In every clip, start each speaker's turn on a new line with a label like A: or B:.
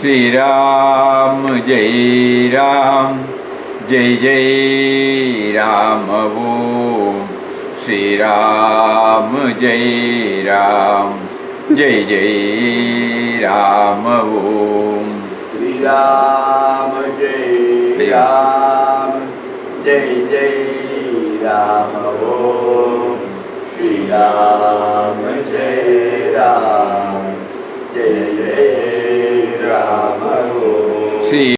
A: श्री राम जय राम जय जय राम ओम श्री राम जय राम जय जय राम ओम
B: श्री राम जय राम जय जय राम ओम श्री राम जय राम जय जय राम ओम
A: Shri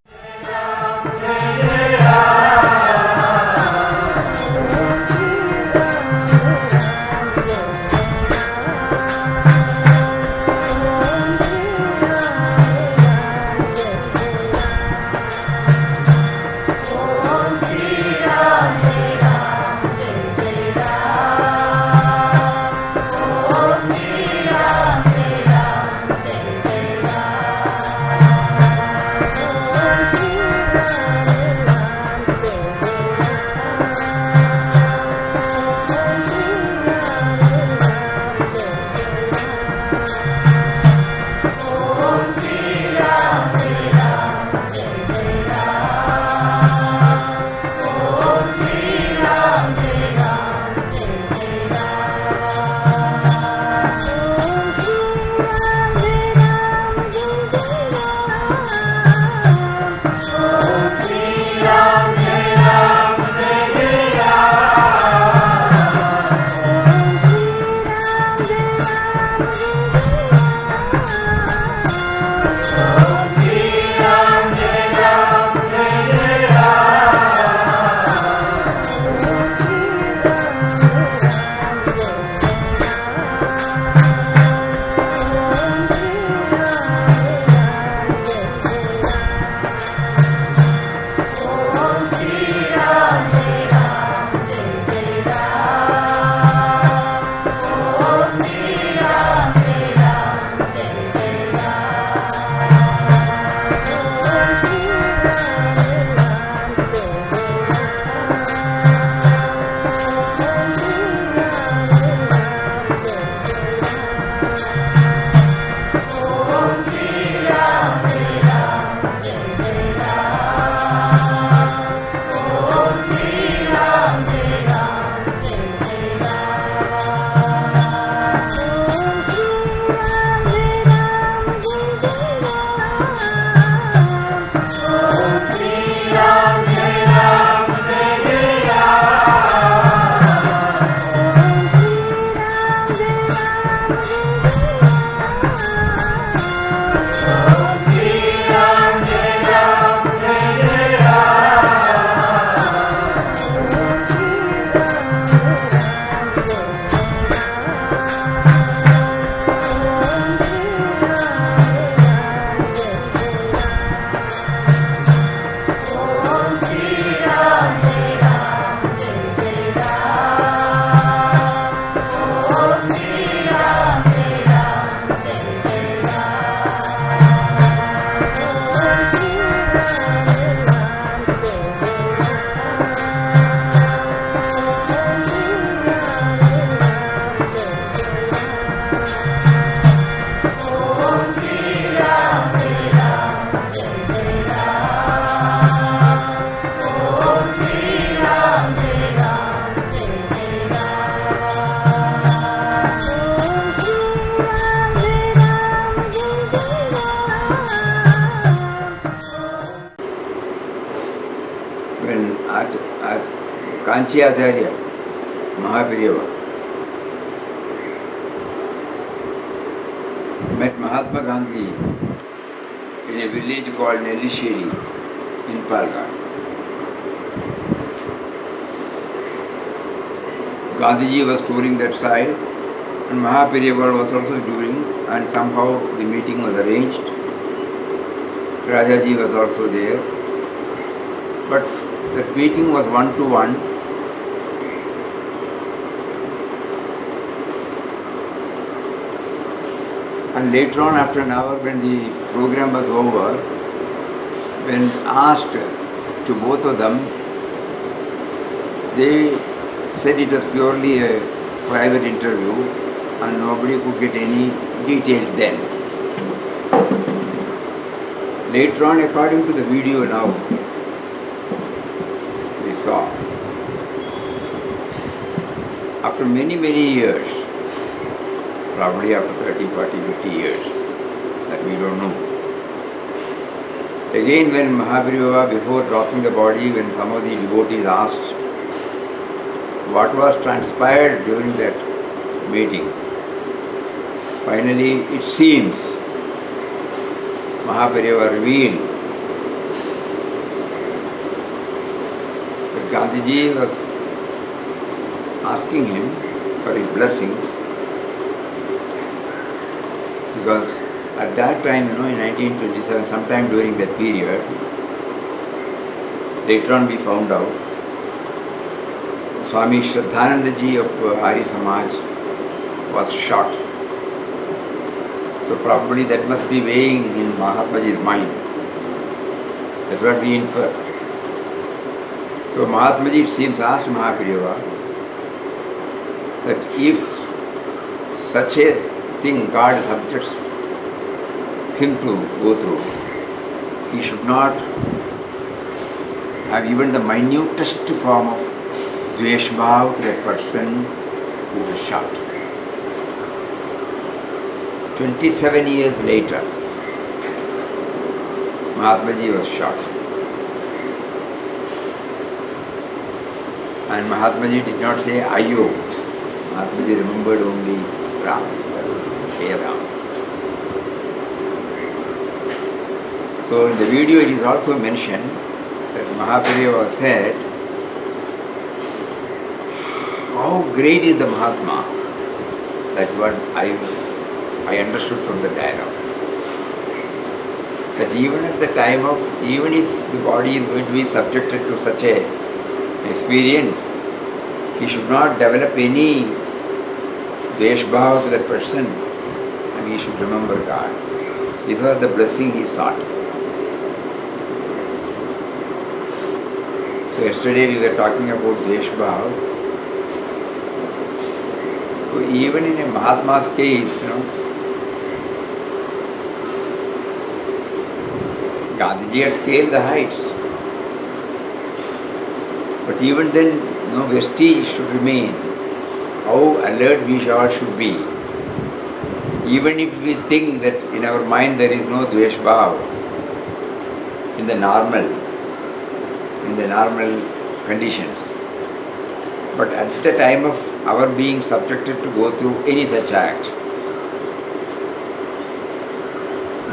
B: Kanchi Acharya, Mahaprabhu, met Mahatma Gandhi in a village called Nelisheri in Palghat. Gandhiji was touring that side and Mahaprabhu was also touring, and somehow the meeting was arranged Rajaji was also there. But the meeting was one-to-one. And later on, after an hour, when the program was over, when asked to both of them, they said it was purely a private interview and nobody could get any details then. Later on, according to the video now, we saw, after many years, probably after 30, 40, 50 years, that we don't know. Again, when Mahaprabhu, before dropping the body, when some of the devotees asked what was transpired during that meeting, finally it seems Mahaprabhu revealed that Gandhiji was asking him for his blessings, because at that time, in 1927, sometime during that period, later on we found out, Swami Shraddhanandaji of Arya Samaj was shot. So probably that must be weighing in Mahatmaji's mind. That's what we infer. So Mahatmaji, it seems, asked Mahaprabhu that if such a thing God subjects him to go through, he should not have even the minutest form of dvesh bhav to that person who was shot. 27 years later, Mahatmaji was shot. And Mahatmaji did not say Ayo. Mahatmaji remembered only Ram. Hey Ram. So in the video it is also mentioned that Mahaprabhu said, how great is the Mahatma? That's what I understood from the dialogue. That even at the time of, even if the body is going to be subjected to such a experience, he should not develop any dvesh bhav to that person, and he should remember God. This was the blessing he sought. So yesterday we were talking about dvesh bhav. So even in a Mahatma's case, Gandhiji had scaled the heights. But even then, no vestige should remain. How alert we all should be. Even if we think that in our mind there is no dvesh bhav, in the normal conditions. But at the time of our being subjected to go through any such act,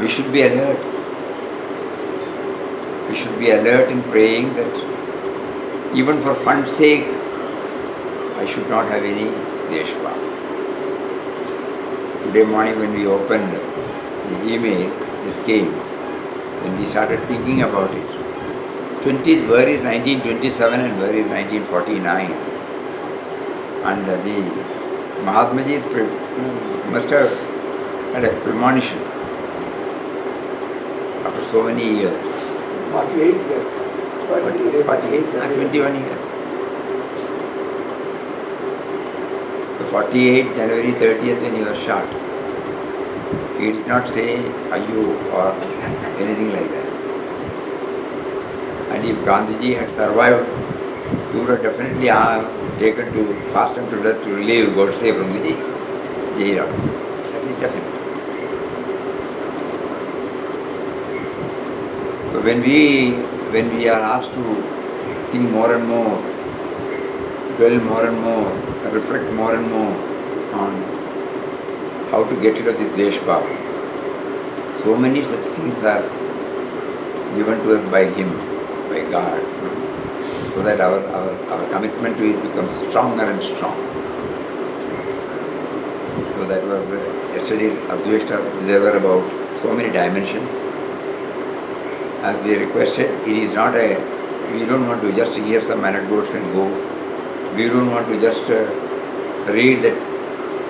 B: we should be alert. We should be alert in praying that even for fun's sake, I should not have any dvesh bhav. Today morning when we opened the email, this came, then we started thinking about it. Where is 1927 and where is 1949? And the Mahatmaji must have had a premonition after so many years.
C: 48
B: and 21 years. So 48, January 30th when he was shot, he did not say Ayu or anything like that. And if Gandhiji had survived, he would have definitely taken to fast and to death to relieve Godse from the jail also. That is definite. So when we are asked to think more and more, dwell more and more, reflect more and more on how to get rid of this dvesh bhav, so many such things are given to us by Him, by God, so that our commitment to it becomes stronger and stronger. So that was yesterday's Advaita. There were about so many dimensions. as we requested, it is not a, we don't want to just hear some anecdotes and go. We don't want to just read that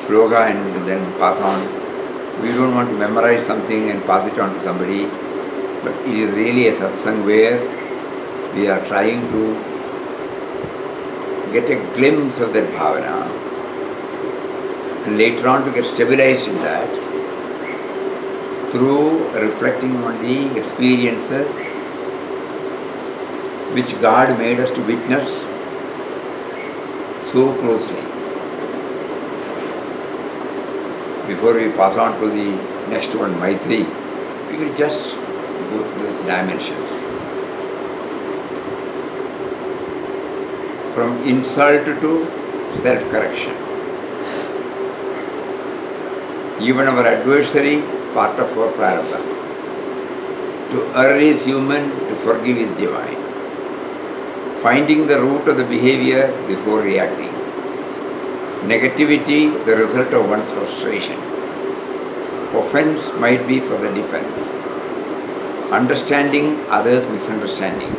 B: sloga and then pass on. We don't want to memorize something and pass it on to somebody. But it is really a satsang where we are trying to get a glimpse of that bhavana and later on to get stabilized in that through reflecting on the experiences which God made us to witness so closely. Before we pass on to the next one, Maitri, we will just go to the dimensions. From insult to self-correction. Even our adversary, part of our prarabdha. To err is human, to forgive is divine. Finding the root of the behavior before reacting. Negativity, the result of one's frustration. Offense might be for the defense. Understanding others' misunderstanding.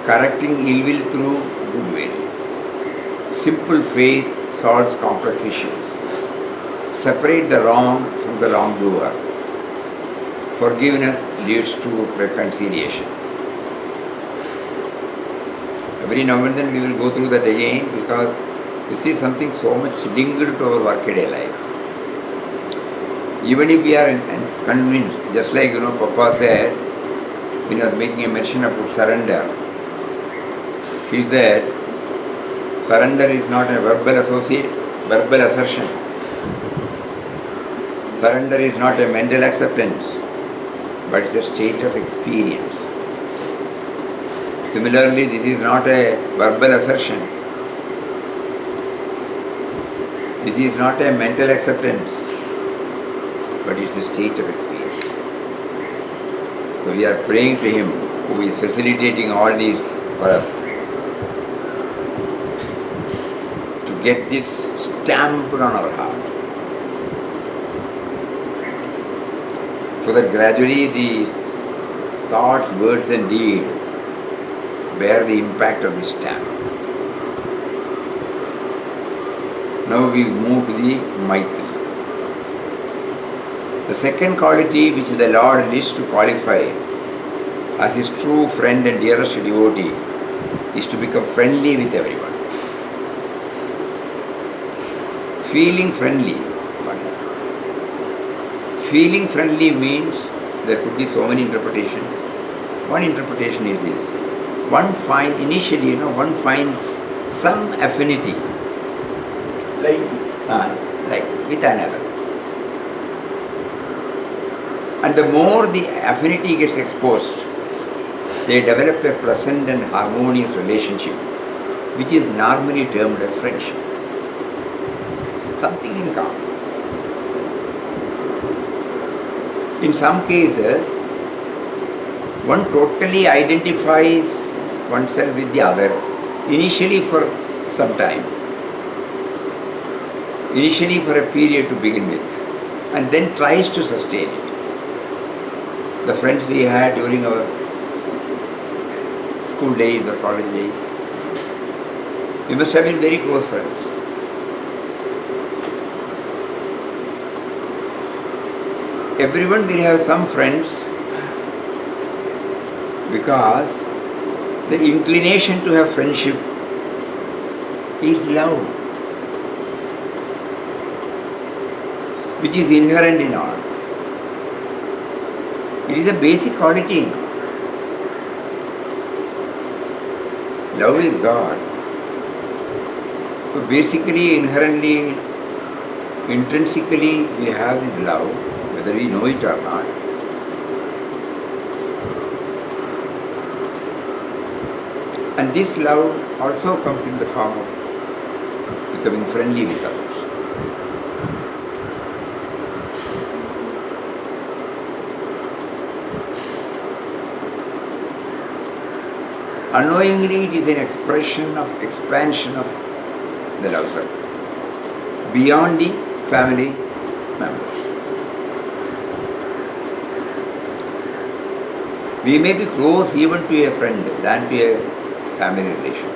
B: Correcting ill will through goodwill. Simple faith solves complex issues. Separate the wrong from the wrongdoer. Forgiveness leads to reconciliation. Every now and then we will go through that again because this is something so much linked to our workaday life. Even if we are convinced, just like Papa said, when he was making a mention about surrender, he said, surrender is not a verbal assertion. Surrender is not a mental acceptance, but it's a state of experience. Similarly, this is not a verbal assertion. This is not a mental acceptance, but it's a state of experience. So we are praying to Him who is facilitating all these for us to get this stamped on our heart, so that gradually the thoughts, words and deeds bear the impact of this stamp. Now we move to the Maitri. The second quality which the Lord lists to qualify as His true friend and dearest devotee is to become friendly with everyone. Feeling friendly. Feeling friendly means there could be so many interpretations. One interpretation is this. One finds some affinity like with another. And the more the affinity gets exposed, they develop a pleasant and harmonious relationship, which is normally termed as friendship. Something in common. In some cases, one totally identifies oneself with the other, initially for some time, initially for a period to begin with, and then tries to sustain it. The friends we had during our school days or college days, we must have been very close friends. Everyone will have some friends because the inclination to have friendship is love, which is inherent in all. It is a basic quality. Love is God. So basically, inherently, intrinsically, we have this love, whether we know it or not. And this love also comes in the form of becoming friendly with others. Unknowingly, it is an expression of expansion of the love circle beyond the family members. We may be close even to a friend than to a family relation.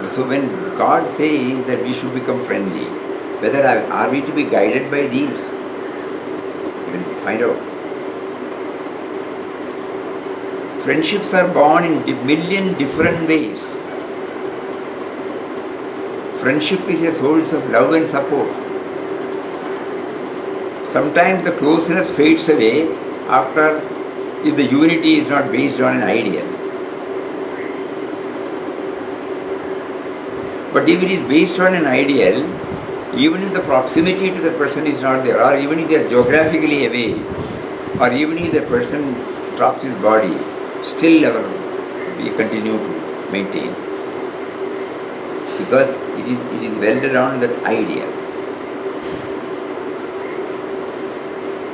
B: So when God says that we should become friendly, whether are we to be guided by these? We'll find out. Friendships are born in million different ways. Friendship is a source of love and support. Sometimes the closeness fades away after if the unity is not based on an ideal. But if it is based on an ideal, even if the proximity to the person is not there, or even if they are geographically away, or even if the person drops his body, still we continue to maintain. Because it is welded on that idea.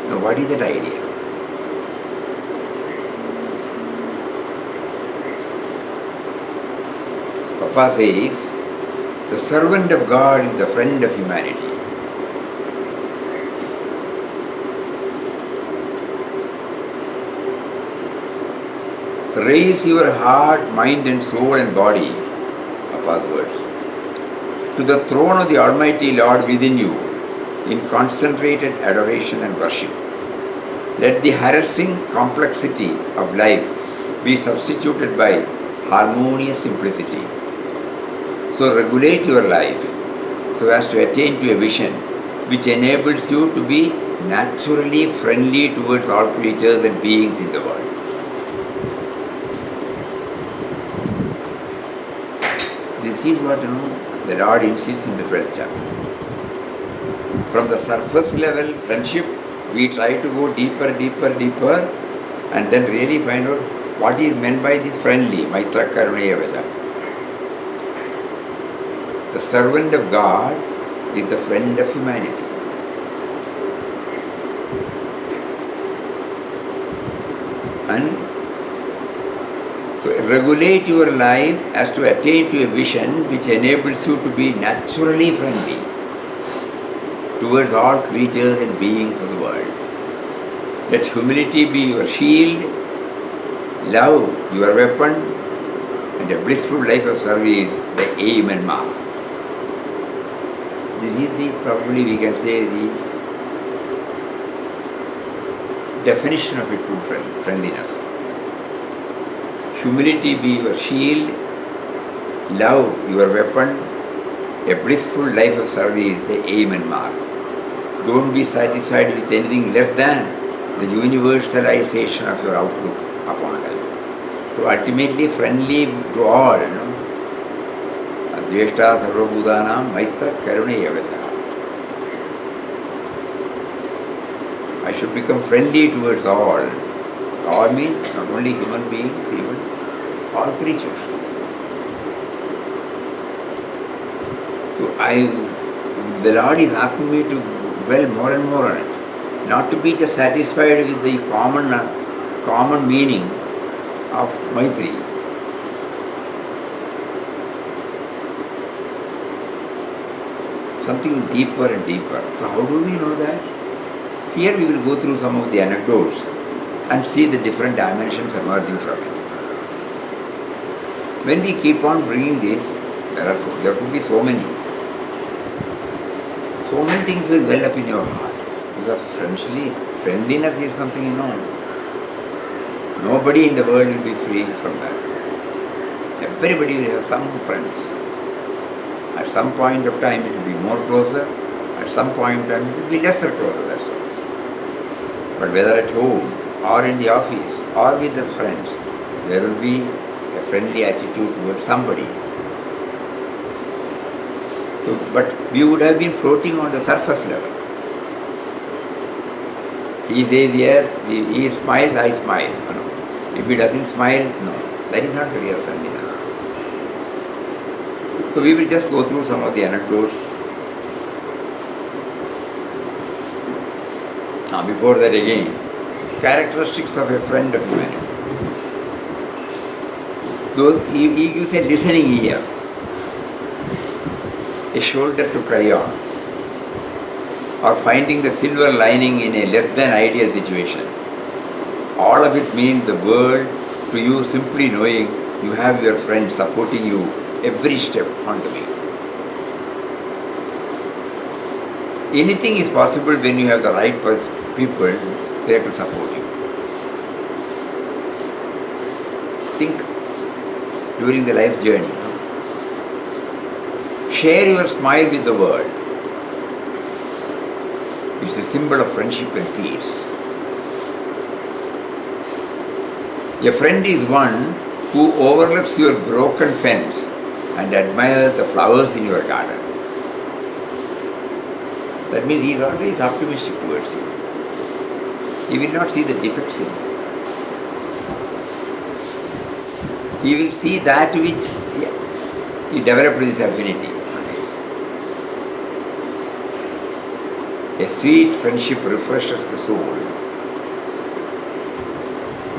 B: Now what is that idea? Papa says, the servant of God is the friend of humanity. Raise your heart, mind and soul and body, Papa's words, to the throne of the Almighty Lord within you in concentrated adoration and worship. Let the harassing complexity of life be substituted by harmonious simplicity. So regulate your life so as to attain to a vision which enables you to be naturally friendly towards all creatures and beings in the world. This is what the Lord insists in the 12th chapter. From the surface level friendship, we try to go deeper, and then really find out what is meant by this friendly, Maitra Karuneya Vaja. The servant of God is the friend of humanity. And so regulate your life as to attain to a vision which enables you to be naturally friendly towards all creatures and beings of the world. Let humility be your shield, love your weapon, and a blissful life of service the aim and mark. This is probably we can say the definition of a true friendliness. Humility be your shield, love your weapon, a blissful life of service the aim and mark. Don't be satisfied with anything less than the universalization of your outlook upon life. So ultimately friendly to all, Adveshta Sarvabhutanam Maitra Karuneya Vaja. I should become friendly towards all. All means not only human beings, even all creatures. So the Lord is asking me to dwell more and more on it. Not to be just satisfied with the common meaning of Maitri. Something deeper and deeper. So how do we know that? Here we will go through some of the anecdotes and see the different dimensions emerging from it. When we keep on bringing this, there could be so many things will well up in your heart. Because friendliness is something nobody in the world will be free from that. Everybody will have some friends. At some point of time it will be more closer, at some point of time it will be lesser closer, that's all. But whether at home or in the office or with the friends, there will be a friendly attitude towards somebody. So, but we would have been floating on the surface level. He says yes, he smiles, I smile. If he doesn't smile, no. That is not the real friendliness. So we will just go through some of the anecdotes. Now before that again, characteristics of a friend of humanity. He gives a listening ear, a shoulder to cry on, or finding the silver lining in a less than ideal situation. All of it means the world to you simply knowing you have your friends supporting you every step on the way. Anything is possible when you have the right people there to support you. Think during the life journey. Share your smile with the world. It's a symbol of friendship and peace. A friend is one who overlooks your broken fence and admires the flowers in your garden. That means he is always optimistic towards you. He will not see the defects in you. He will see that which he developed this affinity. A sweet friendship refreshes the soul.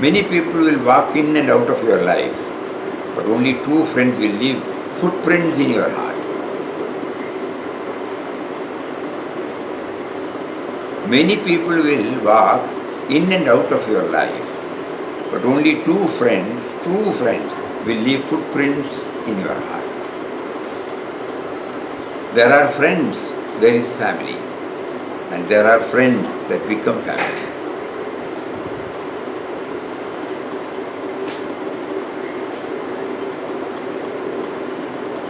B: Many people will walk in and out of your life, but only true friends will leave footprints in your heart. Many people will walk in and out of your life, but only true friends will leave footprints in your heart. There are friends, there is family, and there are friends that become family.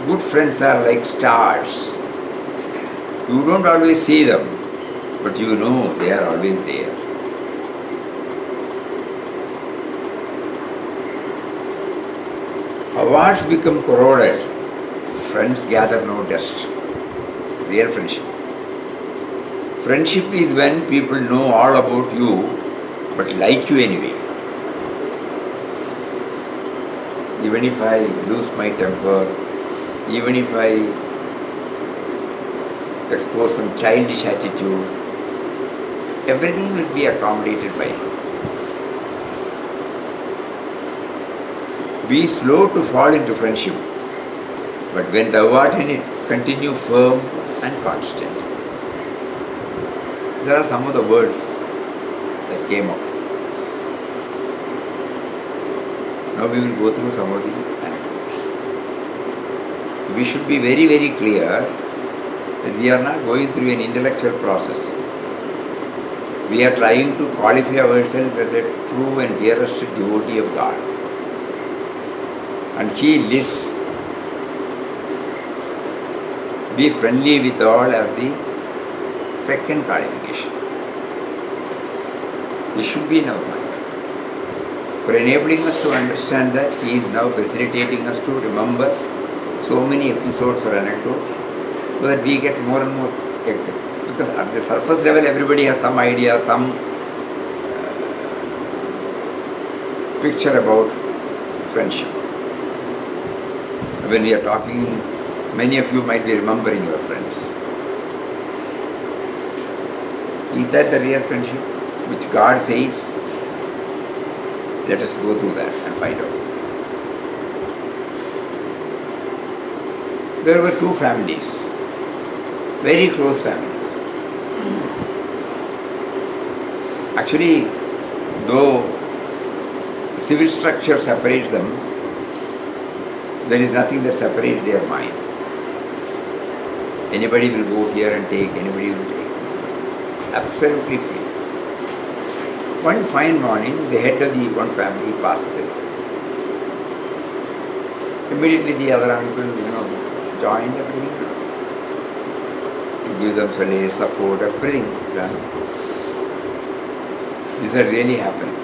B: Good friends are like stars. You don't always see them, but you know they are always there. Awards become corroded. Friends gather no dust. Real friendship. Friendship is when people know all about you, but like you anyway. Even if I lose my temper, even if I expose some childish attitude, everything will be accommodated by you. Be slow to fall into friendship, but when thou art in it, continue firm and constant. These are some of the words that came up. Now we will go through some of the anecdotes. We should be very, very clear that we are not going through an intellectual process. We are trying to qualify ourselves as a true and dearest devotee of God. And He lists, be friendly with all as the second qualification. This should be in our mind. For enabling us to understand that, He is now facilitating us to remember so many episodes or anecdotes so that we get more and more active. Because at the surface level, everybody has some idea, some picture about friendship. When we are talking, many of you might be remembering your friends. Is that the real friendship which God says? Let us go through that and find out. There were two families, very close families. Actually, though civil structure separates them, there is nothing that separates their mind. Anybody will go here and take, anybody will take. Absolutely free. One fine morning, the head of the one family passes it. Immediately the other uncles, joined everything. To give them solace, support, everything done. This had really happened.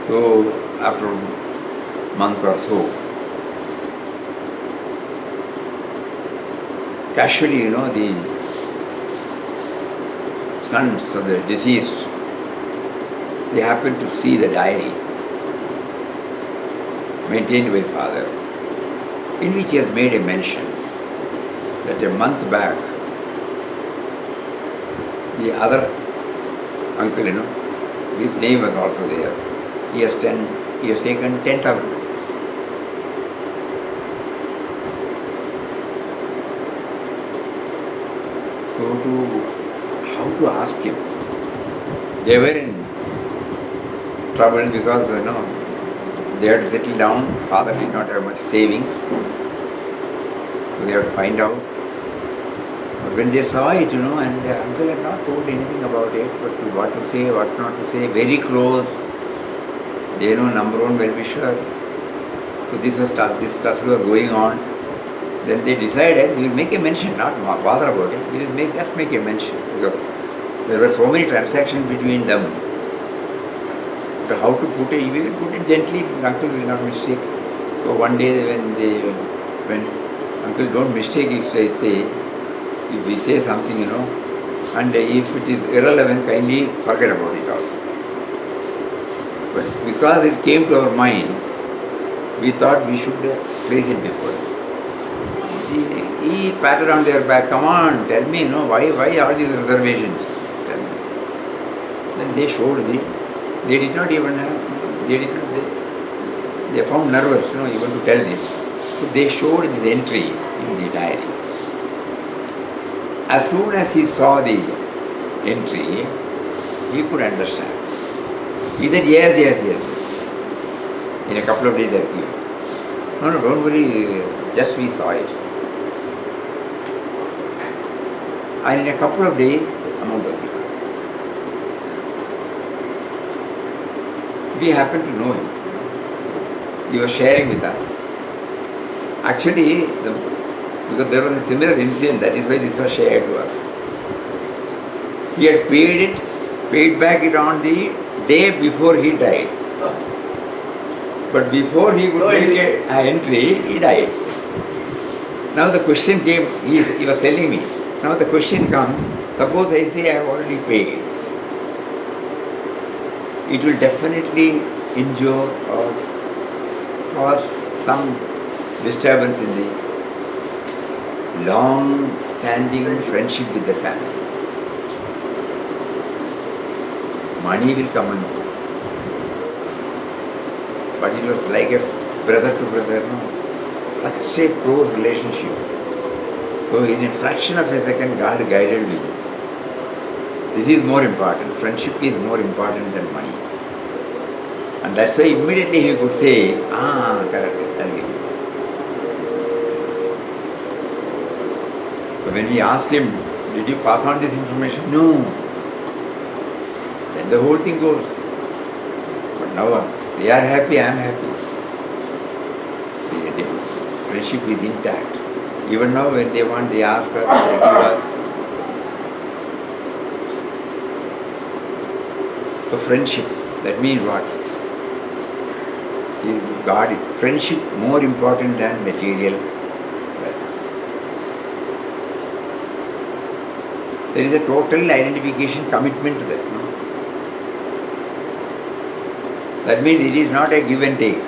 B: So, after a month or so, casually, the sons of the deceased, they happened to see the diary maintained by father, in which he has made a mention that a month back, the other uncle, his name was also there. He has taken 10,000 rupees. So how to ask him? They were in trouble because they had to settle down. Father did not have much savings, so they had to find out. But when they saw it, and the uncle had not told anything about it, but what to say, what not to say, very close. They know number one well-wisher. So this tussle was going on. Then they decided we will make a mention, not bother about it. We will just make a mention because there were so many transactions between them. But how to put it? We will put it gently. Uncle will not mistake. So one day when uncle don't mistake if we say something, and if it is irrelevant, kindly forget about it also. But because it came to our mind, we thought we should place it before. He patted on their back, come on, tell me, why all these reservations? Tell me. Then they showed they did not even have, they found nervous, even to tell this. So they showed this entry in the diary. As soon as he saw the entry, he could understand. He said, yes. In a couple of days I'll give you. No, don't worry, just we saw it. And in a couple of days, amount was given. We happened to know him. He was sharing with us. Actually, because there was a similar incident, that is why this was shared to us. He had paid back it on the day before he died. But before he could make an entry, he died. Now the question came, he was telling me, now the question comes, suppose I say I have already paid. It will definitely injure or cause some disturbance in the long-standing friendship with the family. Money will come and go. But it was like a brother to brother, such a close relationship. So in a fraction of a second, God guided me. This is more important. Friendship is more important than money. And that's why immediately he could say, correct, I'll give you. But when we asked him, did you pass on this information? No. Then the whole thing goes. But now they are happy, I am happy. The friendship is intact. Even now when they want, they ask us, they give us. So friendship, that means what? God, friendship more important than material wealth. There is a total identification commitment to that. That means it is not a give and take.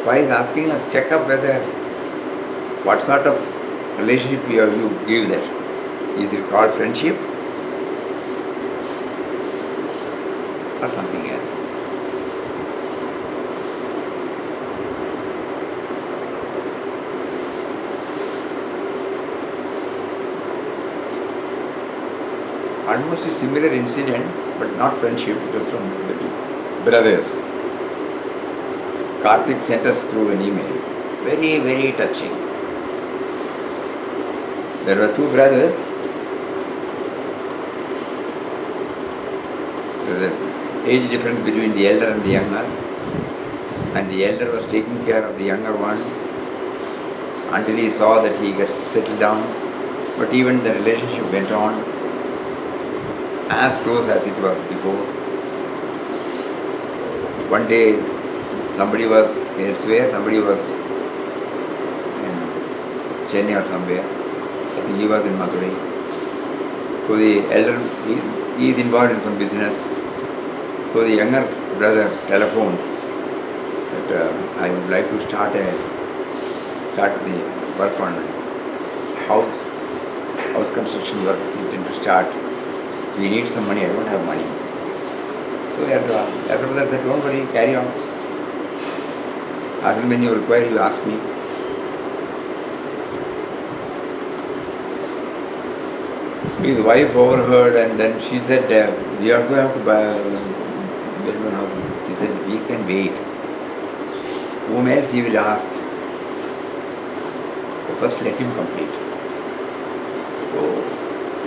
B: Papa is asking us, check up whether what sort of relationship you give that. Is it called friendship or something else? Almost a similar incident, but not friendship, it was from brothers. Karthik sent us through an email. Very, very touching. There were two brothers. There was an age difference between the elder and the younger. And the elder was taking care of the younger one until he saw that he gets settled down. But even the relationship went on as close as it was before. One day, somebody was elsewhere, somebody was in Chennai or somewhere. I think he was in Madurai. So the elder, he is involved in some business. So the younger brother telephones that I would like to start the work on house construction work, intend to start. We need some money, I don't have money. So elder brother said, don't worry, carry on. As and when you require, you ask me. His wife overheard, and then she said, "We also have to build one house." He said, "We can wait. Whom else he will ask? So first, let him complete." So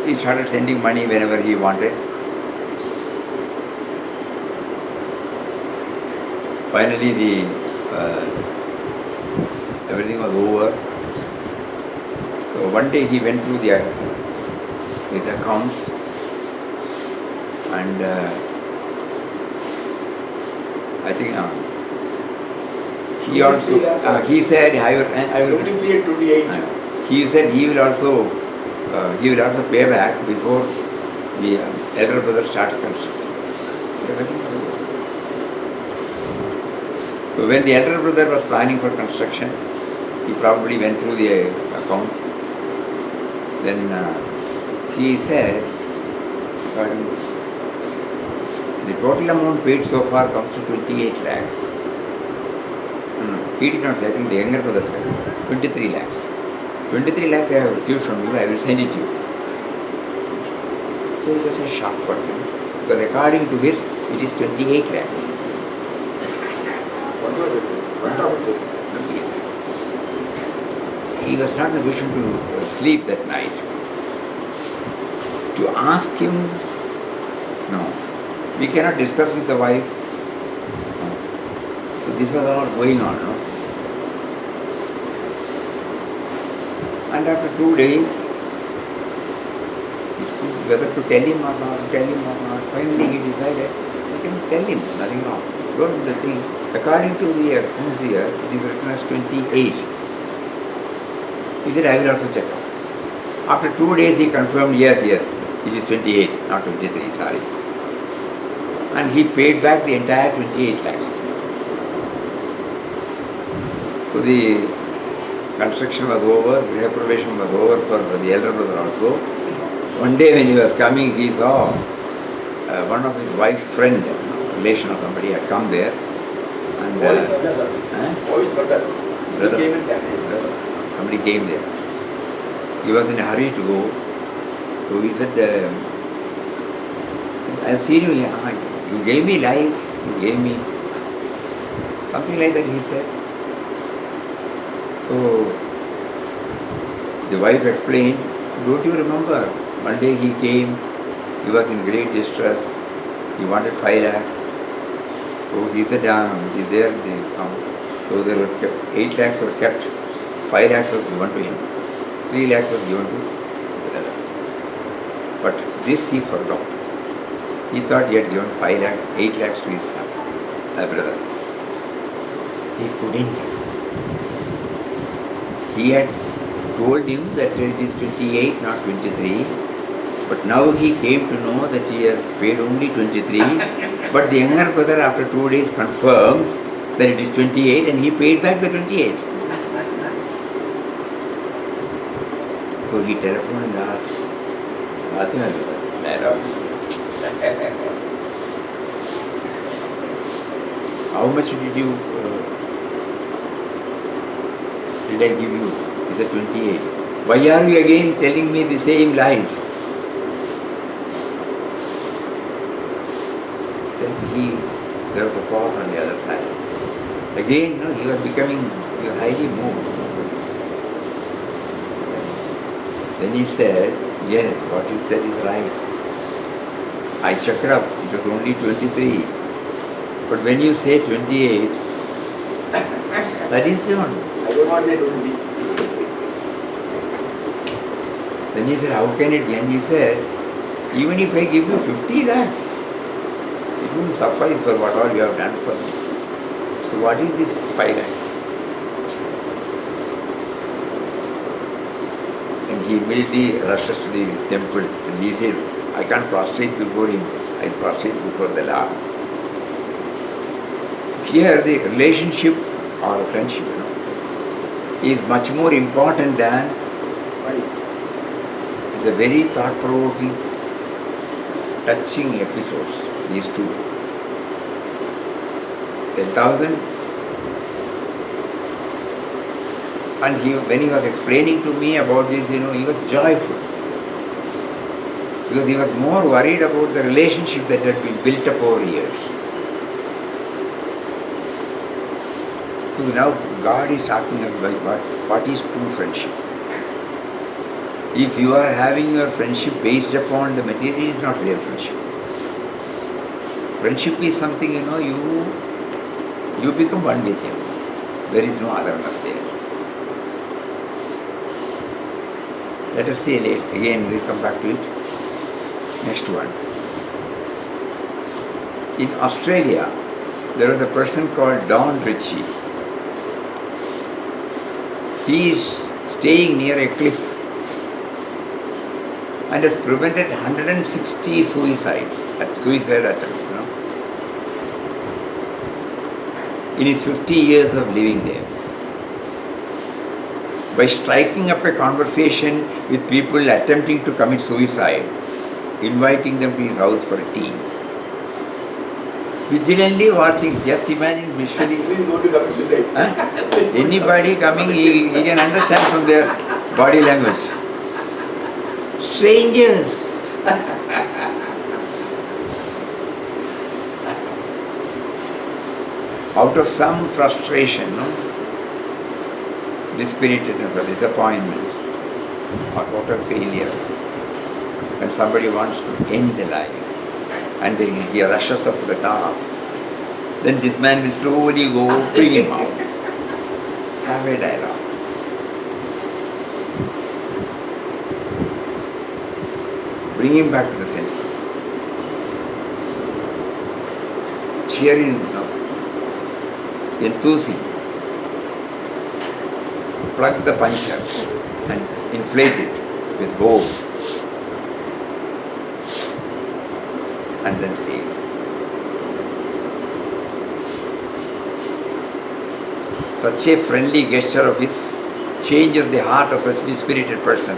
B: he started sending money whenever he wanted. Finally, everything was over. So one day he went through his accounts, and I think he also he said, I will
C: 23 and 28.
B: he said he will also pay back before the elder brother starts construction. So when the elder brother was planning for construction, he probably went through the accounts. Then he said, the total amount paid so far comes to 28 lakhs. He did not say, I think the younger brother said 23 lakhs. 23 lakhs I have received from you, I will send it to you. So it was a shock for him, because according to his, it is 28 lakhs. He was not in a position to sleep that night. To ask him, no. We cannot discuss with the wife. No. So this was all going on, no? And after 2 days, whether to tell him or not, finally he decided, you can tell him, nothing wrong. Don't do the thing. According to the accounts here, it is written as 28. He said, I will also check out. After 2 days he confirmed, yes, it is 28, not 23, sorry. And he paid back the entire 28 lakhs. So the construction was over, reprobation was over for the elder brother also. One day when he was coming, he saw one of his wife's friend, relation or somebody had come there. And
C: brother.
B: Brother.
C: He came in that.
B: Somebody came there. He was in a hurry to go. So he said, I have seen you, you gave me life, you gave me something like that, he said. So the wife explained, don't you remember? One day he came, he was in great distress, he wanted 5 lakhs. So he said, is there, they come. So there were kept, 8 lakhs were kept, 5 lakhs was given to him, 3 lakhs was given to the brother. But this he forgot. He thought he had given 5 lakhs, 8 lakhs to his son, brother. He couldn't. He had told him that it is 28, not 23. But now he came to know that he has paid only 23. But the younger brother, after 2 days, confirms that it is 28 and he paid back the 28. So he telephoned and asked, how much did I give you? He said 28. Why are you again telling me the same lies? Then there was a pause on the other side. Again, he was highly moved. Then he said, yes, what you said is right. I checked up, it was only 23. But when you say 28, that is the one.
C: I don't want that to be.
B: Then he said, how can it be? And he said, even if I give you 50 lakhs, it won't suffice for what all you have done for me. So what is this 5 lakhs? And he immediately rushes to the temple and he said, I can't prostrate before him, I prostrate before the Lord. Here the relationship or the friendship, is much more important than money. It's a very thought-provoking, touching episodes, these two. 10,000. And when he was explaining to me about this, he was joyful. Because he was more worried about the relationship that had been built up over years. So now God is asking us what is true friendship. If you are having your friendship based upon the material, it is not real friendship. Friendship is something, you become one with him. There is no otherness there. Let us see again, we come back to it. Next one. In Australia, there was a person called Don Ritchie. He is staying near a cliff and has prevented 160 suicide attempts. In his 50 years of living there. By striking up a conversation with people attempting to commit suicide, inviting them to his house for a tea. Vigilantly watching, just imagine visually.
C: Who is going to commit suicide?
B: Anybody coming, he can understand from their body language. Strangers. Out of some frustration, dispiritedness or disappointment or total failure, when somebody wants to end the life and then he rushes up to the top, then this man will slowly go bring him out. Have a dialogue. Bring him back to the senses. Cheer him up. Enthuse him. Plug the puncture and inflate it with gold. And then says, such a friendly gesture of his changes the heart of such a dispirited person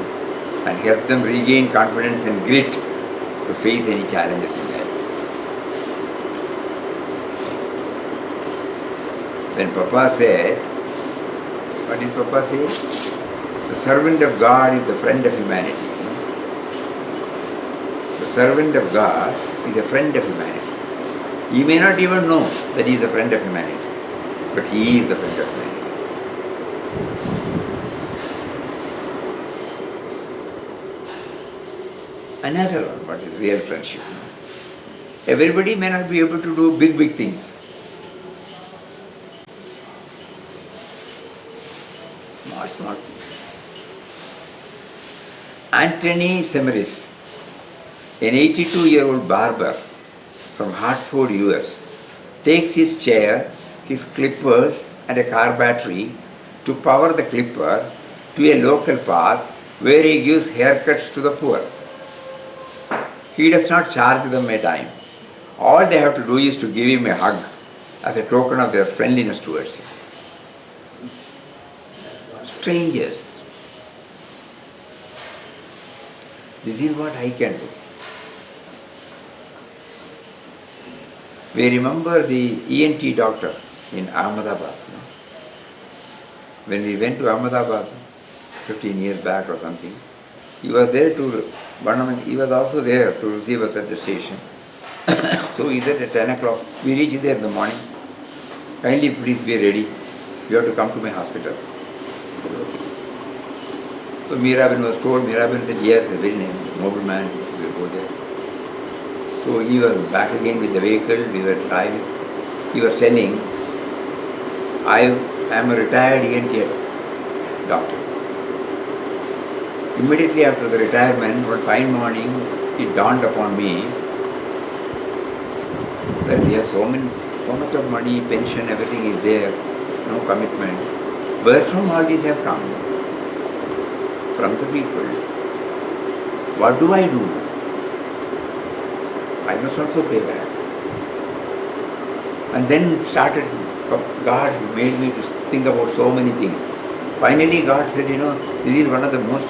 B: and helps them regain confidence and grit to face any challenges in life. When Papa said, what did Papa say? The servant of God is the friend of humanity. The servant of God is a friend of humanity. He may not even know that he is a friend of humanity, but he is the friend of humanity. Another one, what is real friendship? Everybody may not be able to do big things. Small things. Anthony Semiris, an 82-year-old barber from Hartford, US, takes his chair, his clippers and a car battery to power the clipper to a local park where he gives haircuts to the poor. He does not charge them a dime. All they have to do is to give him a hug as a token of their friendliness towards him. Strangers. This is what I can do. We remember the ENT doctor in Ahmedabad. When we went to Ahmedabad 15 years back or something, he was there he was also there to receive us at the station. So he said at 10 o'clock, we reached there in the morning. Kindly please be ready. You have to come to my hospital. I said, okay. So Mirabin was told, Mirabin said, yes, a very noble man, we will go there. So he was back again with the vehicle, we were driving. He was telling, I am a retired ENT doctor. Immediately after the retirement, one fine morning, it dawned upon me that we have so much of money, pension, everything is there, no commitment. Where from all these have come? From the people. What do? I must also pay back. And then God made me to think about so many things. Finally God said, this is one of the most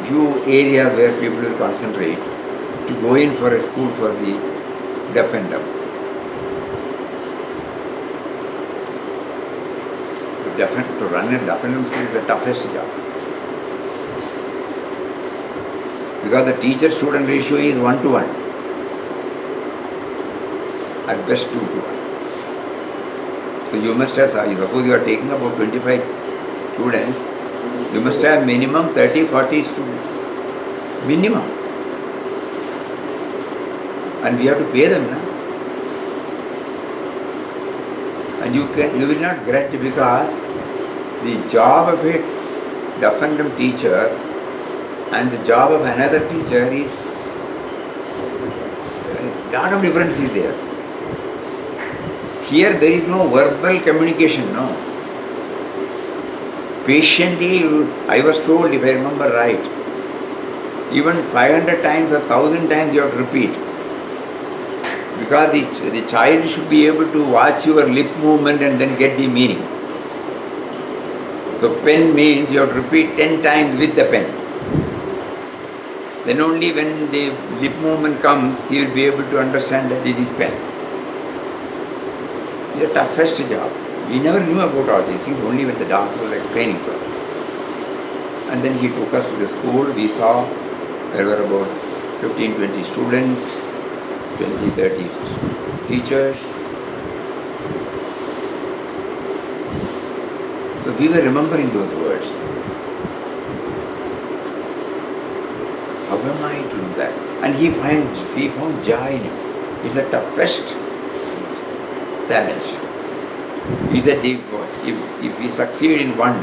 B: few areas where people will concentrate to go in for a school for the deaf and dumb. To run a deaf and dumb school is the toughest job. Because the teacher-student ratio is 1:1. At best 2:1. So you must have, suppose you are taking about 25 students, you must have minimum 30-40 students. Minimum. And we have to pay them now. And you will not grudge, because the job of a deaf and dumb teacher and the job of another teacher is a lot of difference is there. Here there is no verbal communication, no. Patiently, I was told, if I remember right, even 500 times or 1000 times you have to repeat. Because the child should be able to watch your lip movement and then get the meaning. So pen means you have to repeat 10 times with the pen. Then only when the lip movement comes, he will be able to understand that this is pen. It's the toughest job. We never knew about all these things, only when the doctor was explaining to us. And then he took us to the school. We saw there were about 15-20 students, 20-30 teachers. So we were remembering those words. How am I to do that? And he found joy in it. It's the toughest challenge. He said if we succeed in one,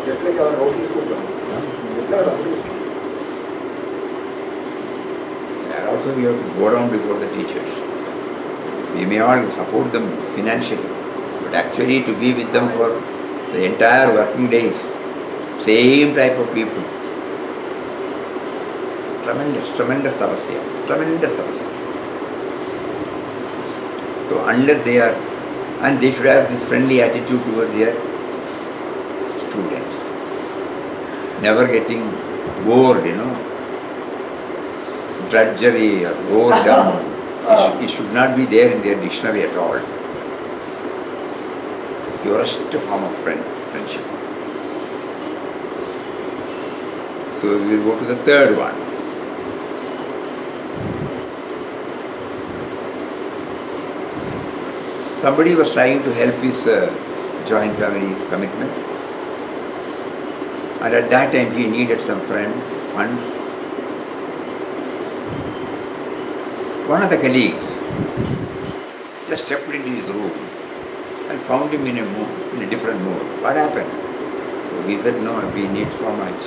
C: Just like our notice book. Just like our notice book.
B: and also we have to go down before the teachers. We may all support them financially, but actually to be with them for the entire working days, same type of people. Tremendous tapasya. So unless they are, and they should have this friendly attitude towards their students. Never getting bored, drudgery or boredom. It should not be there in their dictionary at all. Purest form of friendship. So we will go to the third one. Somebody was trying to help his joint family commitments, and at that time he needed some funds. One of the colleagues just stepped into his room and found him in a different mood. What happened? So he said, no, we need so much.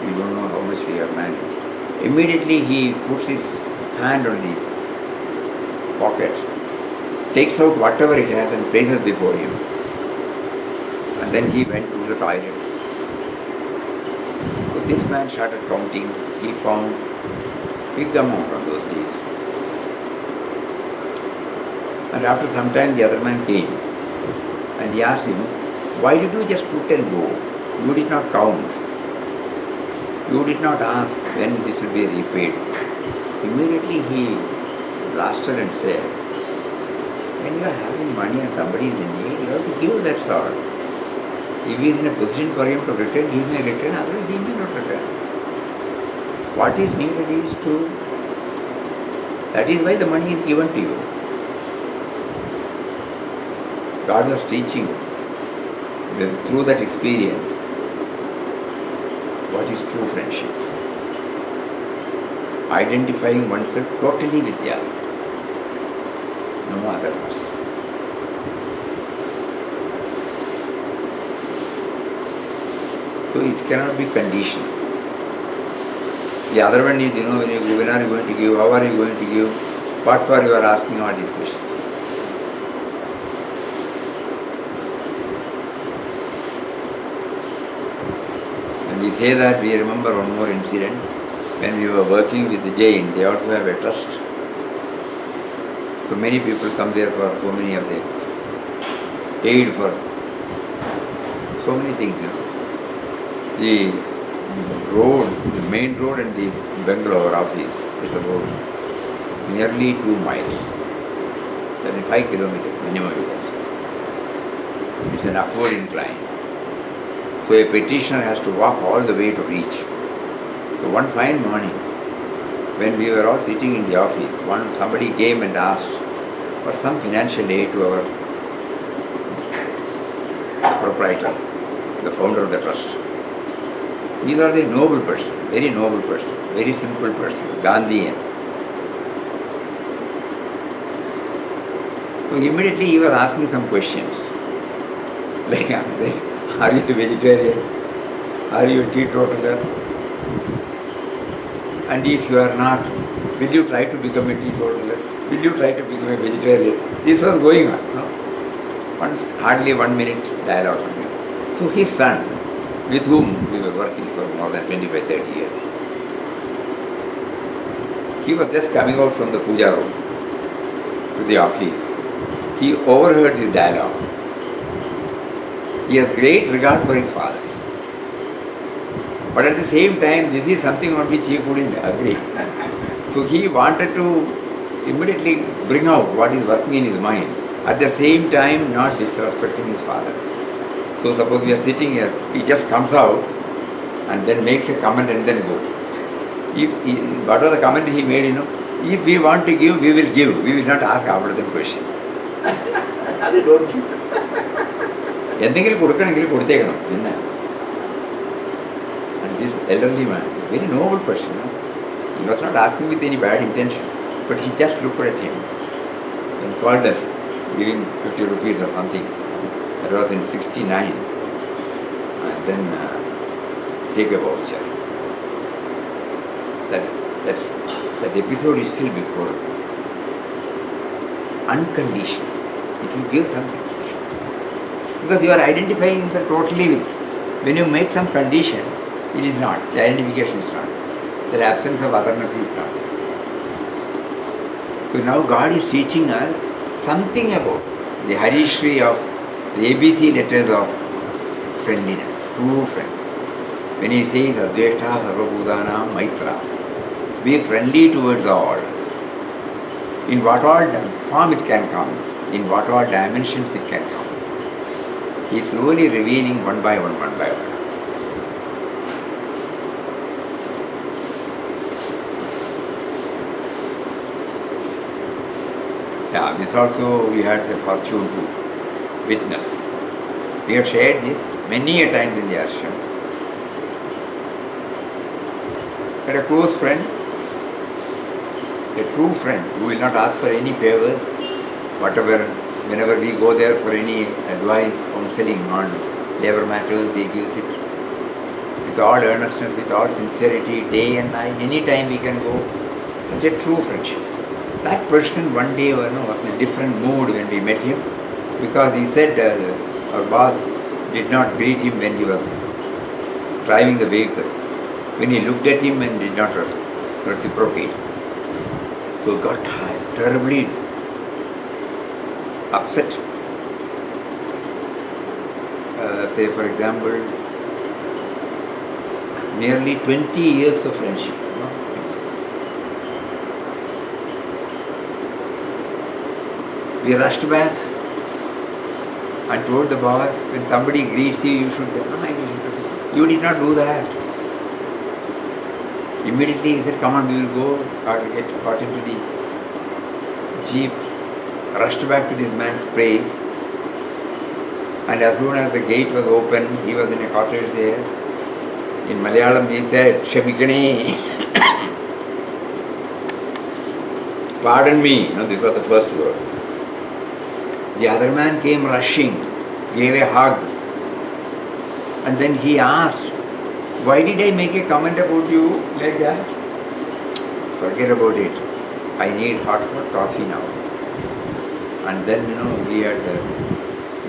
B: We don't know how much we have managed. Immediately he puts his hand on the pocket, takes out whatever it has and places before him. And then he went to the toilets. So this man started counting. He found big amount on those days. And after some time the other man came and he asked him, why did you just put and go? You did not count. You did not ask when this will be repaid. Immediately he blasted and said, when you are having money and somebody is in need, you have to give that sort. If he is in a position for him to return, he may return, otherwise he may not return. What is needed is that is why the money is given to you. God was teaching through that experience what is true friendship. Identifying oneself totally with the other. No otherness. So it cannot be conditional. The other one is, when are you going to give, how are you going to give, what for you are asking all these questions. When we say that, we remember one more incident. When we were working with the Jain, they also have a trust. So many people come there for so many of the aid for so many things. The road, the main road and the Bangalore office is about nearly 2 miles, 75 kilometers minimum you can say. It's an upward incline. So a petitioner has to walk all the way to reach. So one fine morning, when we were all sitting in the office, somebody came and asked for some financial aid to our proprietor, the founder of the trust. He was a noble person, very simple person, Gandhian. So immediately he was asking some questions. Like, are you a vegetarian? Are you a teetotaler? And if you are not, will you try to become a teetotaler? Will you try to become a vegetarian? This was going on. No? Hardly 1 minute dialogue. So his son, with whom we were working for more than 25-30 years, he was just coming out from the puja room to the office. He overheard the dialogue. He has great regard for his father. But at the same time, this is something on which he couldn't agree. So he wanted to immediately bring out what is working in his mind. At the same time, not disrespecting his father. So suppose we are sitting here, he just comes out and then makes a comment and then go. What was the comment he made, if we want to give, we will give. We will not ask after the question.
C: They don't give.
B: എന്തെങ്കിലും കൊടുക്കണമെങ്കിൽ കൊടുത്തേക്കണം പിന്നെ. And this elderly man, very noble person, he was not asking with any bad intention, but he just looked at him and called us, giving 50 rupees or something. That was in 69. And then take a voucher. That episode is still before. Unconditional. If you give something, because you are identifying himself totally with. When you make some condition, it is not. The identification is not. The absence of otherness is not. So now God is teaching us something about the Harishri of the ABC letters of friendliness, true friend. When he says Adveshta Sarvabhutanam Maitra, be friendly towards all. In what all form it can come, in what all dimensions it can come. He is slowly revealing one by one. Yeah, this also we had the fortune to witness. We have shared this many a times in the ashram. But a close friend, a true friend who will not ask for any favors, whenever we go there for any advice, counseling on labor matters, he gives it with all earnestness, with all sincerity, day and night, any time we can go. Such a true friendship. That person one day was in a different mood when we met him, because he said our boss did not greet him when he was driving the vehicle. When he looked at him and did not reciprocate. So he got terribly upset. Say for example, nearly 20 years of friendship. We rushed back and told the boss, when somebody greets you, you should. You did not do that. Immediately he said, come on, we will go. Got into the jeep, rushed back to this man's place. And as soon as the gate was open, he was in a cottage there. In Malayalam he said, Shamikane. Pardon me. This was the first word. The other man came rushing, gave a hug. And then he asked, why did I make a comment about you like that? Forget about it. I need hot coffee now. And then, we had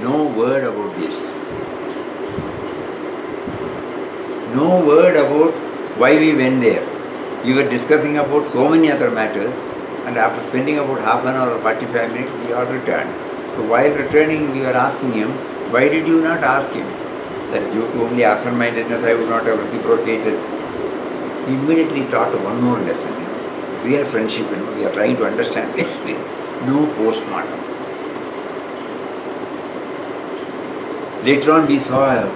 B: no word about this. No word about why we went there. We were discussing about so many other matters, and after spending about half an hour or 45 minutes, we all returned. So while returning, we were asking him, why did you not ask him? That due to only absent-mindedness, I would not have reciprocated. He immediately taught one more lesson. Real friendship, we are trying to understand. No postmortem. Later on, we saw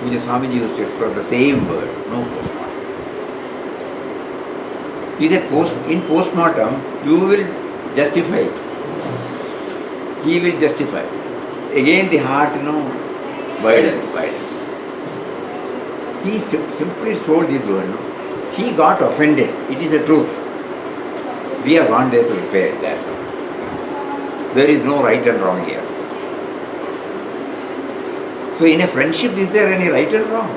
B: Puja Swamiji used to express the same word, no postmortem. He said, in postmortem, you will justify. He will justify. Again the heart, widens. He simply told this word, He got offended. It is the truth. We have gone there to repair it, that's all. There is no right and wrong here. So in a friendship, is there any right and wrong?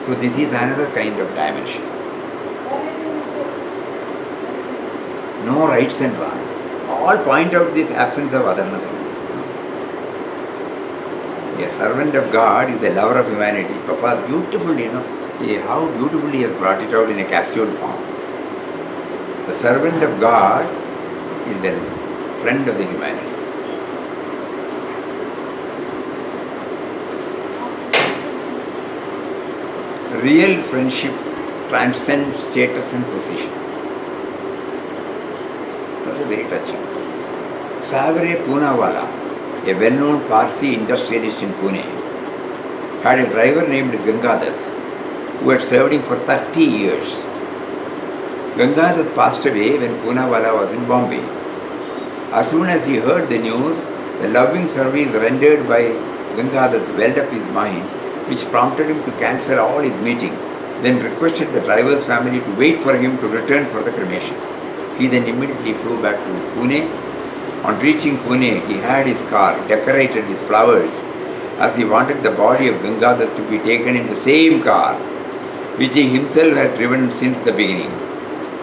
B: So this is another kind of dimension. No rights and wrongs. All point out this absence of otherness. A servant of God is the lover of humanity. Papa beautifully, how beautifully he has brought it out in a capsule form. The servant of God is the friend of the humanity. Real friendship transcends status and position. That is very touching. Savare Poonawala, a well-known Parsi industrialist in Pune, had a driver named Gangadath who had served him for 30 years. Gangadath passed away when Poonawala was in Bombay. As soon as he heard the news, the loving service rendered by Gangadath welled up his mind, which prompted him to cancel all his meeting, then requested the driver's family to wait for him to return for the cremation. He then immediately flew back to Pune. On reaching Pune, he had his car decorated with flowers, as he wanted the body of Gangadath to be taken in the same car which he himself had driven since the beginning.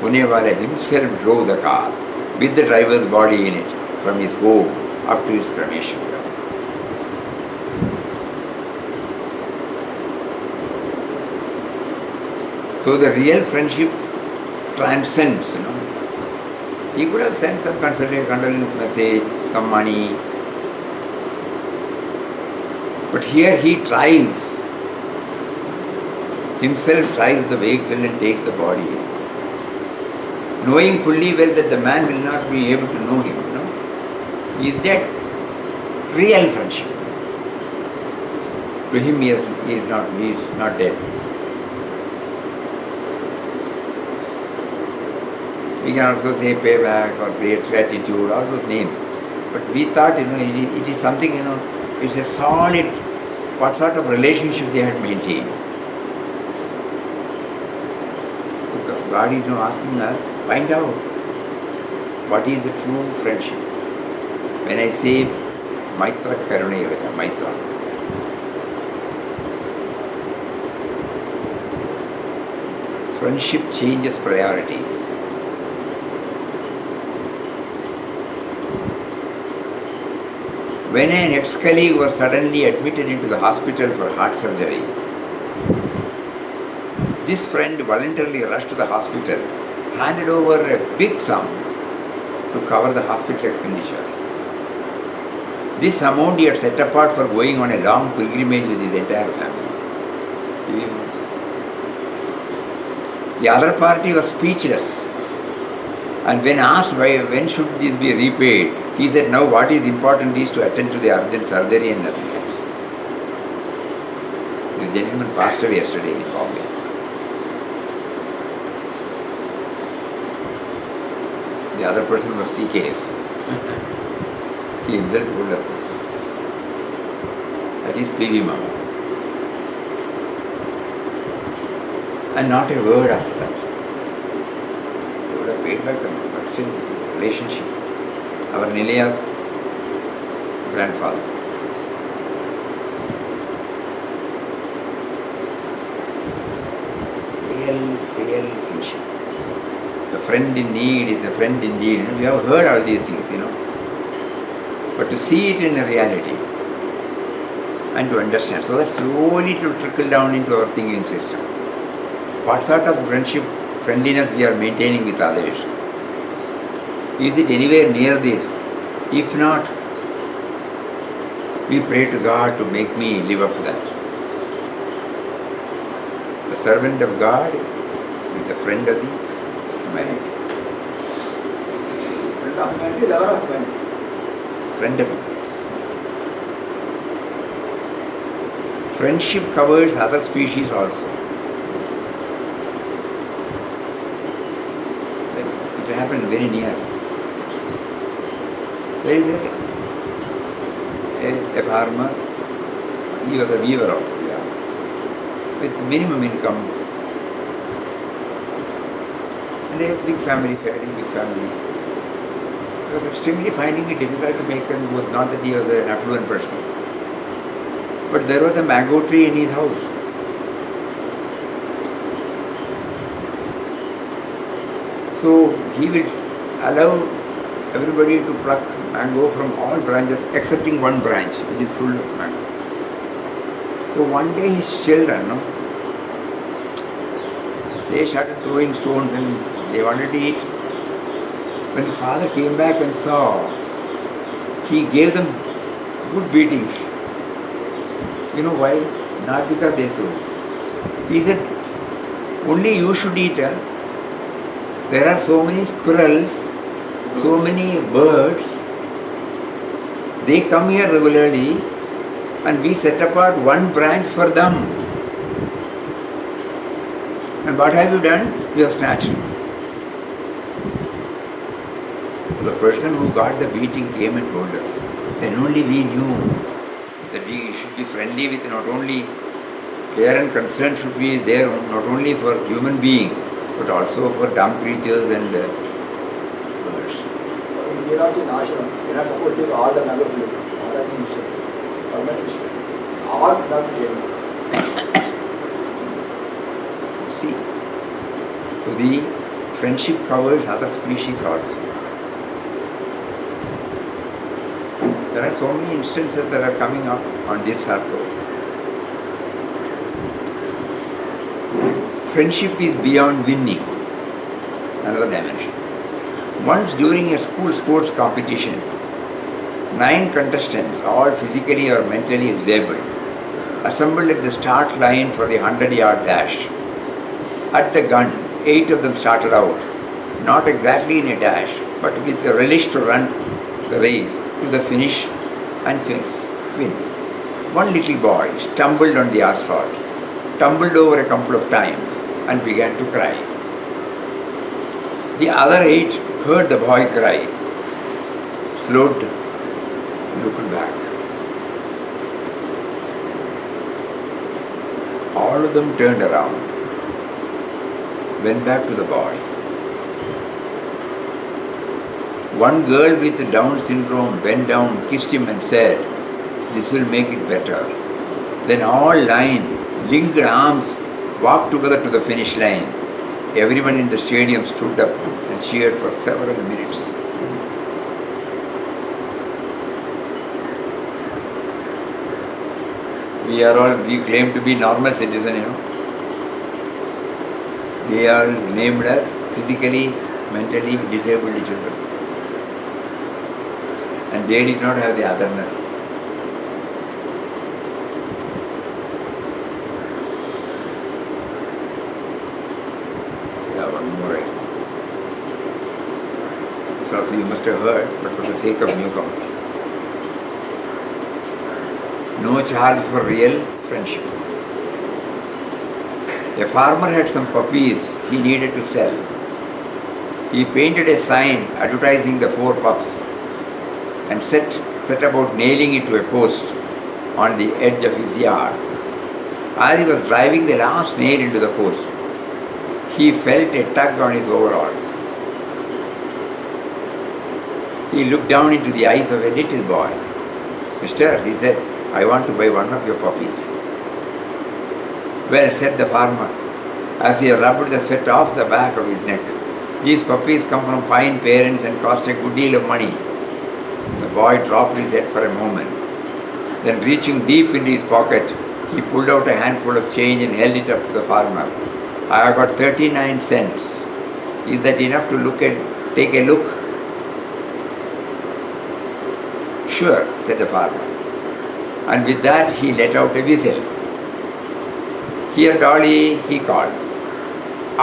B: Punewala himself drove the car with the driver's body in it from his home up to his cremation ground. So the real friendship transcends, He could have sent some condolence message, some money. But here he himself tries the vehicle and takes the body, knowing fully well that the man will not be able to know him. He is dead. Real friendship. To him he is not dead. We can also say payback or great gratitude, all those names. But we thought, it is something, it's a solid, what sort of relationship they had maintained. God is now asking us, find out what is the true friendship. When I say Maitra Karunayavacha, Maitra, friendship changes priority. When an ex-colleague was suddenly admitted into the hospital for heart surgery, this friend voluntarily rushed to the hospital, handed over a big sum to cover the hospital expenditure. This amount he had set apart for going on a long pilgrimage with his entire family. The other party was speechless, and when asked when should this be repaid, he said, now what is important is to attend to the urgent surgery and nothing else. This gentleman passed away yesterday in Bombay. The other person was TKS. He himself told us this. That is PV Mama. And not a word after that. They would have paid back the money, but still relationship. Our Nilaya's grandfather. Real friendship. The friend in need is a friend indeed. We have heard all these things, But to see it in a reality and to understand, so that slowly it will trickle down into our thinking system. What sort of friendliness we are maintaining with others? Is it anywhere near this? If not, we pray to God to make me live up to that. The servant of God is the friend of the humanity.
C: Friend of humanity, lover of humanity.
B: Friend of humanity. Friendship covers other species also. It happened very near. There is a farmer, he was a weaver also, yeah, with minimum income and a big family, fairly big family. He was extremely finding it difficult to make them both, not that he was an affluent person. But there was a mango tree in his house. So he will allow everybody to pluck mango from all branches excepting one branch which is full of mango. So one day his children, they started throwing stones and they wanted to eat. When the father came back and saw, he gave them good beatings. You know why? Not because they threw. He said, only you should eat. There are so many squirrels, so many birds. They come here regularly and we set apart one branch for them. And what have you done? You have snatched. The person who got the beating came and told us. Then only we knew that we should be friendly with not only care and concern should be there not only for human being but also for dumb creatures and birds.
C: So we are also in ashram. We are not supposed to take all the mango fruit. All the things. All not taken.
B: See, so the friendship covers other species also. There are so many instances that are coming up on this earth. Friendship is beyond winning, another dimension. Once during a school sports competition, 9 contestants, all physically or mentally disabled, assembled at the start line for the 100-yard dash. At the gun, 8 of them started out, not exactly in a dash, but with a relish to run the race to the finish and win. One little boy stumbled on the asphalt, tumbled over a couple of times and began to cry. The other 8 heard the boy cry, slowed, looked back. All of them turned around, went back to the boy. One girl with Down syndrome bent down, kissed him and said, "This will make it better." Then all 9 linked arms walked together to the finish line. Everyone in the stadium stood up and cheered for several minutes. We claim to be normal citizens, They are named as physically, mentally disabled children. And they did not have the otherness. Yeah, one more. This also you must have heard, but for the sake of newcomers. No charge for real friendship. A farmer had some puppies he needed to sell. He painted a sign advertising the 4 pups and set about nailing it to a post on the edge of his yard. As he was driving the last nail into the post, he felt a tug on his overalls. He looked down into the eyes of a little boy. "Mister," he said, "I want to buy one of your puppies." "Well," said the farmer, as he rubbed the sweat off the back of his neck, "these puppies come from fine parents and cost a good deal of money." The boy dropped his head for a moment. Then, reaching deep into his pocket, he pulled out a handful of change and held it up to the farmer. "I have got 39 cents. Is that enough to take a look?" "Sure," said the farmer. And with that he let out a whistle. "Here, Dolly," he called.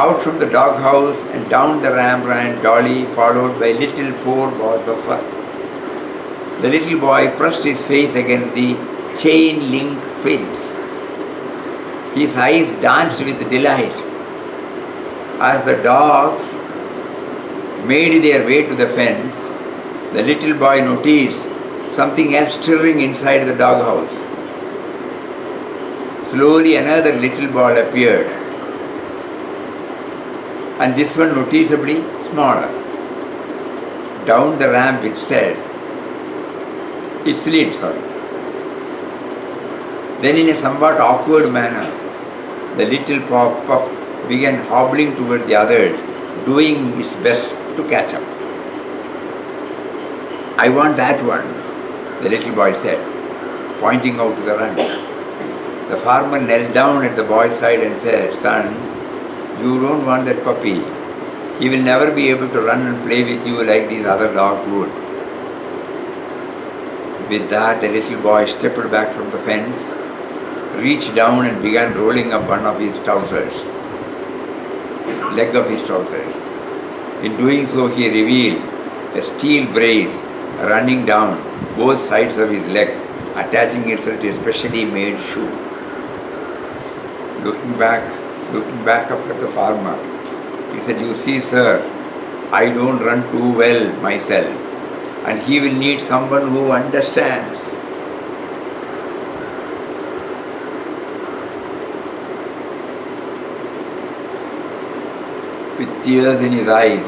B: Out from the doghouse and down the ramp ran Dolly, followed by little 4 balls of fur. The little boy pressed his face against the chain link fence His eyes danced with delight as the dogs made their way to the fence. The little boy noticed something else stirring inside the doghouse. Slowly another little ball appeared, and this one noticeably smaller. Down the ramp it slid. Then in a somewhat awkward manner, the little pup began hobbling toward the others, doing its best to catch up. "I want that one," the little boy said, pointing out to the run. The farmer knelt down at the boy's side and said, "Son, you don't want that puppy. He will never be able to run and play with you like these other dogs would." With that, the little boy stepped back from the fence, reached down and began rolling up one of his trousers, leg of his trousers. In doing so, he revealed a steel brace running down both sides of his leg, attaching itself to a specially made shoe. Looking back up at the farmer, he said, "You see, sir, I don't run too well myself, and he will need someone who understands." With tears in his eyes,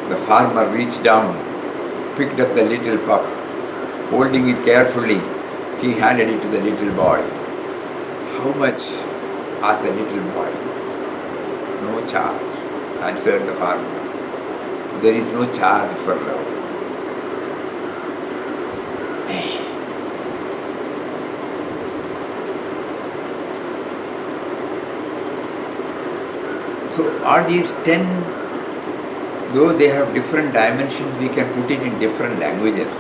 B: the farmer reached down, picked up the little pup. Holding it carefully, he handed it to the little boy. "How much?" asked the little boy. "No charge," answered the farmer. "There is no charge for love." So all these 10, though they have different dimensions, we can put it in different languages.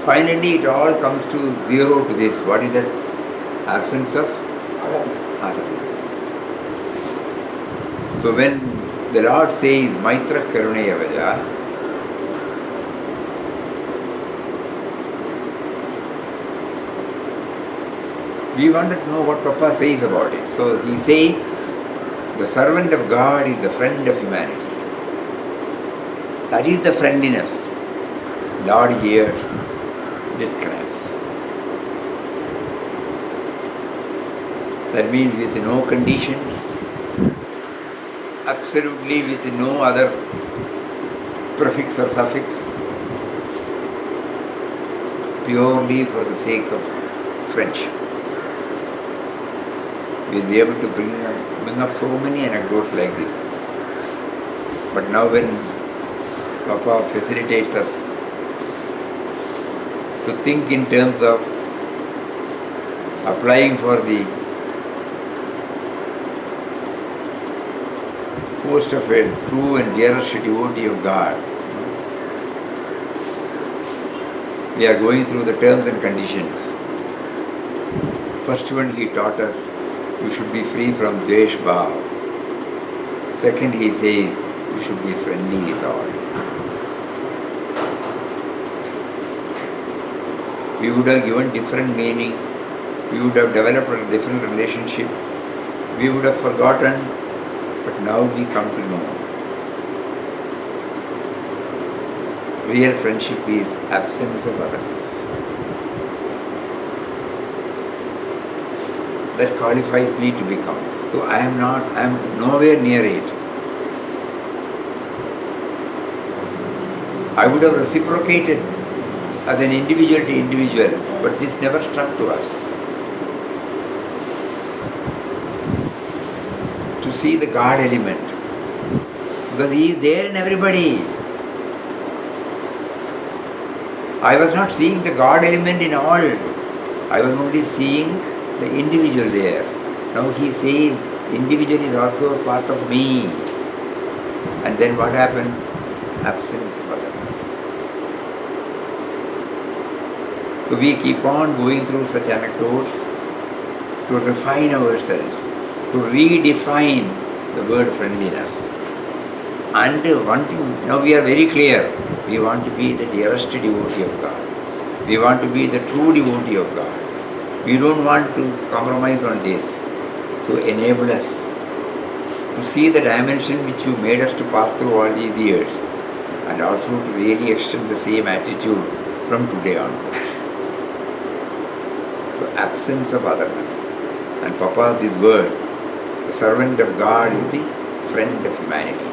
B: Finally, it all comes to zero to this. What is the absence of otherness? So when the Lord says, "Maitra Karunaya Vaja," we want to know what Papa says about it. So he says, the servant of God is the friend of humanity. That is the friendliness Lord here describes. That means with no conditions, absolutely with no other prefix or suffix, purely for the sake of friendship. We'll be able to bring up so many anecdotes like this. But now when Papa facilitates us to think in terms of applying for the post of a true and dearest devotee of God, we are going through the terms and conditions. First one, he taught us, you should be free from Dvesh Bhav. Second, he says, you should be friendly with all. We would have given different meaning, we would have developed a different relationship, we would have forgotten, but now we come to know. Real friendship is absence of otherness. That qualifies me to become. So I am nowhere near it. I would have reciprocated as an individual to individual, but this never struck to us. To see the God element, because He is there in everybody. I was not seeing the God element in all. I was only seeing the individual there. Now He says, individual is also a part of me. And then what happened? Absence of otherness. So we keep on going through such anecdotes to refine ourselves, to redefine the word friendliness. And one thing, now we are very clear, we want to be the dearest devotee of God. We want to be the true devotee of God. We don't want to compromise on this. to enable us to see the dimension which you made us to pass through all these years, and also to really extend the same attitude from today onwards. So absence of otherness. And Papa's this word, the servant of God is the friend of humanity.